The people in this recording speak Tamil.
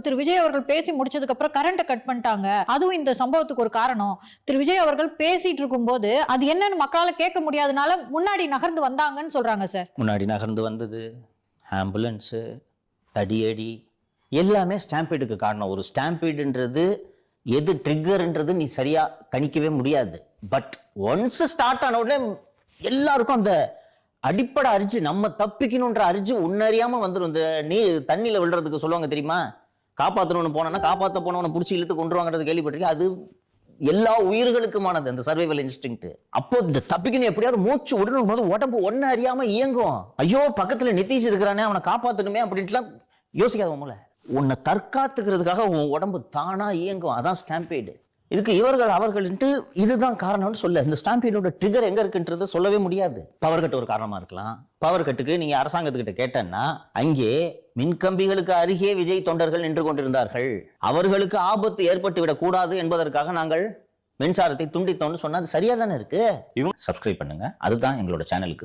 திரு விஜய் அவர்கள் பேசி முடிச்சதுக்கு அப்புறம் கரண்ட்டை கட் பண்ணிட்டாங்க. அதுவும் இந்த சம்பவத்துக்கு ஒரு காரணம். திரு விஜய் அவர்கள் பேசிட்டு இருக்கும்போது அது என்னன்னு மக்களால கேட்க முடியாதனால முன்னாடி நகர்ந்து வந்தாங்கன்னு சொல்றாங்க சார். முன்னாடி நகர்ந்து வந்தது, ஆம்புலன்ஸு, தடியடி எல்லாமே ஸ்டாம்பீடுக்கு காரணம். ஒரு ஸ்டாம்பீடுன்றது எது ட்ரிகர்ன்றது நீ சரியா கணிக்கவே முடியாது. பட் ஒன்ஸ் ஸ்டார்ட் ஆன உடனே எல்லாருக்கும் அந்த அடிப்படை அரிச்சு நம்ம தப்பிக்கணுன்ற அரிச்சு உன்னறியாம வந்துடும். இந்த நீ தண்ணியில விழுறதுக்கு சொல்லுவாங்க தெரியுமா, காப்பாற்றணும்னு போனோன்னா காப்பாற்ற போனவனை பிடிச்சி இழுத்து கொண்டு வாங்கிறது கேள்விப்பட்டிருக்கேன். அது எல்லா உயிர்களுக்குமானது அந்த சர்வைவல் இன்ஸ்டிங்க்ட். அப்போ இந்த தப்பிக்கணும் எப்படியாவது மூச்சு விடணும் போது உடம்பு ஒன்னு அறியாம இயங்கும். ஐயோ பக்கத்துல நிதிஷ் இருக்கிறானே அவனை காப்பாற்றணுமே அப்படின்ட்டுலாம் யோசிக்காத மூல உன்னை தற்காத்துக்கிறதுக்காக உன் உடம்பு தானா இயங்கும். அதான் ஸ்டாம்பீடு. இதுக்கு இவர்கள் அவர்கள்ட்டு இதுதான் காரணம்னு சொல்ல. இந்த ஸ்டாம்பீடோட ட்ரிகர் எங்க இருக்குன்றது சொல்லவே முடியாது. பவர் கட் ஒரு காரணமா இருக்கலாம். பவர் கட்டுக்கு நீங்க அரசாங்கத்துக்கிட்ட கேட்டேன்னா அங்கே மின்கம்பிகளுக்கு அருகே விஜய் தொண்டர்கள் நின்று கொண்டிருந்தார்கள். அவர்களுக்கு ஆபத்து ஏற்பட்டு விடக் கூடாது என்பதற்காக நாங்கள் மின்சாரத்தை துண்டித்தோம்னு சொன்னா அது சரியா தானே இருக்கு. சப்ஸ்கிரைப் பண்ணுங்க. அதுதான் எங்களோட சேனலுக்கு